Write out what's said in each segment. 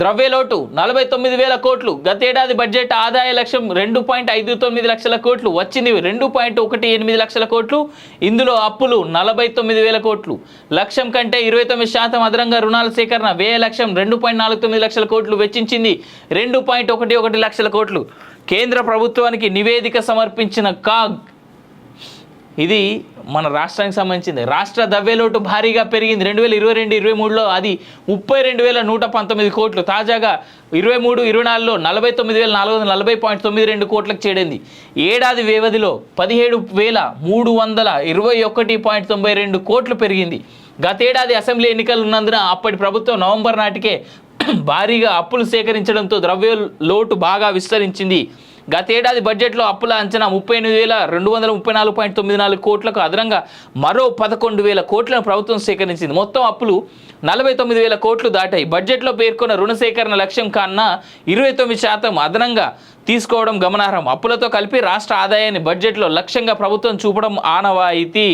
ద్రవ్యలోటు 49,000 కోట్లు. గతేడాది బడ్జెట్ ఆదాయ లక్ష్యం 2.59 లక్షల కోట్లు వచ్చింది 2.18 లక్షల కోట్లు. ఇందులో అప్పులు 49,000 కోట్లు. లక్ష్యం కంటే 29% అదనంగా రుణాల సేకరణ. వ్యయ లక్ష్యం 2.49 లక్షల కోట్లు వెచ్చించింది 2.11 లక్షల కోట్లు. కేంద్ర ప్రభుత్వానికి నివేదిక సమర్పించిన కాగ్. ఇది మన రాష్ట్రానికి సంబంధించింది. రాష్ట్ర ద్రవ్యలోటు భారీగా పెరిగింది. 2022-23లో అది 32,119 కోట్లు. తాజాగా 23-24లో 49,440.92 కోట్లకు చేరింది. ఏడాది వ్యవధిలో 17,321.92 కోట్లు పెరిగింది. గతేడాది అసెంబ్లీ ఎన్నికలు ఉన్నందున అప్పటి ప్రభుత్వం నవంబర్ నాటికే భారీగా అప్పులు సేకరించడంతో ద్రవ్యలోటు బాగా విస్తరించింది. గతేడాది బడ్జెట్లో అప్పుల అంచనా 38,234.94 కోట్లకు అదనంగా మరో 11,000 కోట్లను ప్రభుత్వం సేకరించింది. మొత్తం అప్పులు 49,000 కోట్లు దాటాయి. బడ్జెట్లో పేర్కొన్న రుణ సేకరణ లక్ష్యం కన్నా 29% అదనంగా తీసుకోవడం గమనార్హం. అప్పులతో కలిపి రాష్ట్ర ఆదాయాన్ని బడ్జెట్లో లక్ష్యంగా ప్రభుత్వం చూపడం ఆనవాయితీ.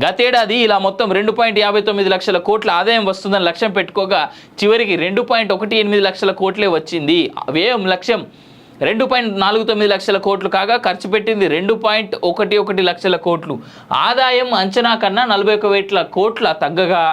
గతేడాది ఇలా మొత్తం 2.59 లక్షల కోట్ల ఆదాయం వస్తుందని లక్ష్యం పెట్టుకోగా చివరికి 2.18 లక్షల కోట్లే వచ్చింది. వ్యయం లక్ష్యం 2.49 లక్షల కోట్లు కాగా ఖర్చు పెట్టింది 2.11 లక్షల కోట్లు. ఆదాయం అంచనా కన్నా 41,000 కోట్ల తగ్గగా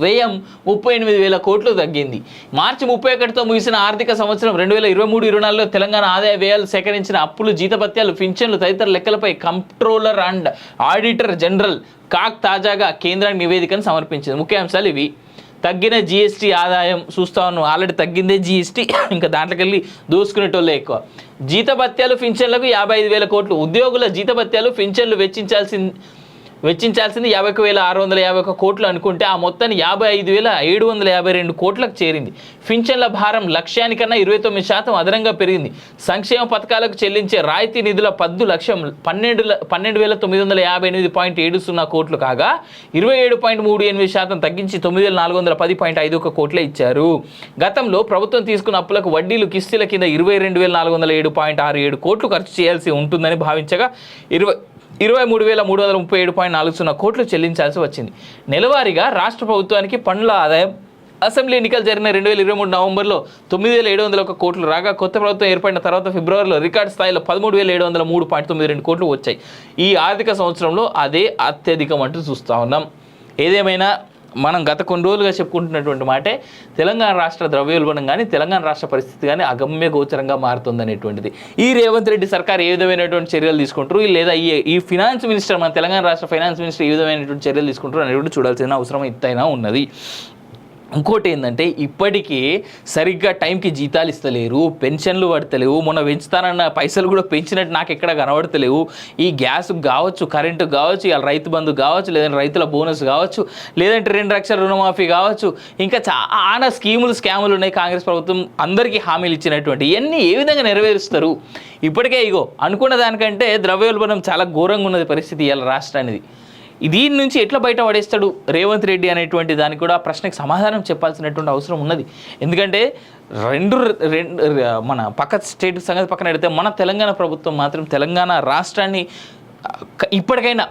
వ్యయం 38,000 కోట్లు తగ్గింది. మార్చి 31తో ముగిసిన ఆర్థిక సంవత్సరం 2023-24లో తెలంగాణ ఆదాయ వ్యయాలు సేకరించిన అప్పులు, జీతభత్యాలు, పింఛన్లు తదితర లెక్కలపై comptroller and auditor general CAG తాజాగా కేంద్రానికి నివేదికను సమర్పించింది. ముఖ్యాంశాలు ఇవి. తగ్గిన జీఎస్టీ ఆదాయం చూస్తా ఉన్నాం. ఆల్రెడీ తగ్గిందే జీఎస్టీ, ఇంకా దాంట్లోకి వెళ్ళి దోసుకునేటోళ్ళే ఎక్కువ. జీతభత్యాలు, పింఛన్లకు 55,000 కోట్లు. ఉద్యోగుల జీతభత్యాలు, పింఛన్లు వెచ్చించాల్సింది 50,651 కోట్లు అనుకుంటే ఆ మొత్తాన్ని 55,752 కోట్లకు చేరింది. పింఛన్ల భారం లక్ష్యానికన్నా 29% అదనంగా పెరిగింది. సంక్షేమ పథకాలకు చెల్లించే రాయితీ నిధుల పద్దు లక్ష్యం 12,958.70 కోట్లు కాగా 27.38% తగ్గించి 9,410.51 కోట్లే ఇచ్చారు. గతంలో ప్రభుత్వం తీసుకున్న అప్పులకు వడ్డీలు, కిస్తీల కింద 22,407.67 కోట్లు ఖర్చు చేయాల్సి ఉంటుందని భావించగా 23,337.40 కోట్లు చెల్లించాల్సి వచ్చింది. నెలవారీగా రాష్ట్ర ప్రభుత్వానికి పన్నుల ఆదాయం అసెంబ్లీ ఎన్నికలు జరిగిన 2023 నవంబర్లో 9,701 కోట్లు రాగా కొత్త ప్రభుత్వం ఏర్పడిన తర్వాత ఫిబ్రవరిలో రికార్డు స్థాయిలో 13,703.92 కోట్లు వచ్చాయి. ఈ ఆర్థిక సంవత్సరంలో అదే అత్యధికం అంటూ చూస్తూ ఉన్నాం. ఏదేమైనా మనం గత కొన్ని రోజులుగా చెప్పుకుంటున్నటువంటి మాటే తెలంగాణ రాష్ట్ర ద్రవ్యోల్బణం కానీ తెలంగాణ రాష్ట్ర పరిస్థితి కానీ అగమ్య గోచరంగా మారుతుందనేటువంటిది. ఈ రేవంత్ రెడ్డి సర్కార్ ఏ విధమైనటువంటి చర్యలు తీసుకుంటారు, లేదా ఈ ఫినాన్స్ మినిస్టర్, మన తెలంగాణ రాష్ట్ర ఫైనాన్స్ మినిస్టర్ ఏ విధమైనటువంటి చర్యలు తీసుకుంటారు అనేటువంటి చూడాల్సిన అవసరం ఎంతైనా ఉన్నది. ఇంకోటి ఏంటంటే ఇప్పటికీ సరిగ్గా టైంకి జీతాలు ఇస్తలేరు, పెన్షన్లు పడతలేవు. మొన్న పెంచుతానన్న పైసలు కూడా పెంచినట్టు నాకు ఎక్కడ కనబడతలేవు. ఈ గ్యాస్ కావచ్చు, కరెంటు కావచ్చు, ఇలా రైతు బంధు కావచ్చు, లేదంటే రైతుల బోనస్ కావచ్చు, లేదంటే 2 లక్షల రుణమాఫీ కావచ్చు, ఇంకా చాలా స్కాములు ఉన్నాయి. కాంగ్రెస్ ప్రభుత్వం అందరికీ హామీలు ఇచ్చినటువంటి ఇవన్నీ ఏ విధంగా నెరవేరుస్తారు? ఇప్పటికే ఇగో అనుకున్న దానికంటే ద్రవ్యోల్బణం చాలా ఘోరంగా ఉన్నది పరిస్థితి ఇలా రాష్ట్రానికి. దీని నుంచి ఎట్లా బయట పడేస్తాడు రేవంత్ రెడ్డి అనేటువంటి దానికి కూడా ప్రశ్నకు సమాధానం చెప్పాల్సినటువంటి అవసరం ఉన్నది. ఎందుకంటే రెండు మన పక్క స్టేట్ సంగతి పక్కన పెడితే మన తెలంగాణ ప్రభుత్వం మాత్రం తెలంగాణ రాష్ట్రాన్ని ఇప్పటికైనా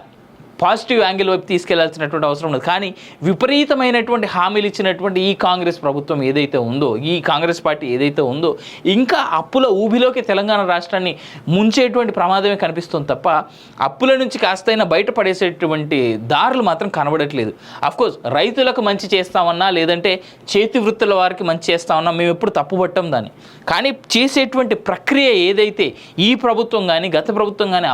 పాజిటివ్ యాంగిల్ వైపు తీసుకెళ్లాల్సినటువంటి అవసరం ఉన్నది. కానీ విపరీతమైనటువంటి హామీలు ఇచ్చినటువంటి ఈ కాంగ్రెస్ ప్రభుత్వం ఏదైతే ఉందో, ఈ కాంగ్రెస్ పార్టీ ఏదైతే ఉందో, ఇంకా అప్పుల ఊబిలోకి తెలంగాణ రాష్ట్రాన్ని ముంచేటువంటి ప్రమాదమే కనిపిస్తుంది తప్ప అప్పుల నుంచి కాస్తైనా బయటపడేసేటువంటి దారులు మాత్రం కనబడట్లేదు. అఫ్కోర్స్ రైతులకు మంచి చేస్తామన్నా, లేదంటే చేతి వృత్తుల వారికి మంచి చేస్తామన్నా మేము ఎప్పుడు తప్పుపట్టం దాన్ని. కానీ చేసేటువంటి ప్రక్రియ ఏదైతే ఈ ప్రభుత్వం కానీ గత ప్రభుత్వం కానీ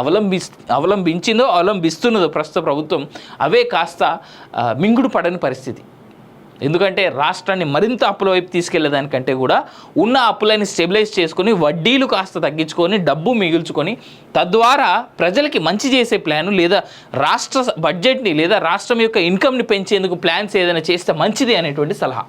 అవలంబిస్తున్నదో ప్రస్తుత ప్రభుత్వం, అవే కాస్త మింగుడు పడని పరిస్థితి. ఎందుకంటే రాష్ట్రాన్ని మరింత అప్పుల వైపు తీసుకెళ్లేదానికంటే కూడా ఉన్న అప్పులని స్టెబిలైజ్ చేసుకొని వడ్డీలు కాస్త తగ్గించుకొని డబ్బు మిగుల్చుకొని తద్వారా ప్రజలకి మంచి చేసే ప్లాను, లేదా రాష్ట్ర బడ్జెట్ని లేదా రాష్ట్రం యొక్క ఇన్కమ్ని పెంచేందుకు ప్లాన్స్ ఏదైనా చేస్తే మంచిది అనేటువంటి సలహా.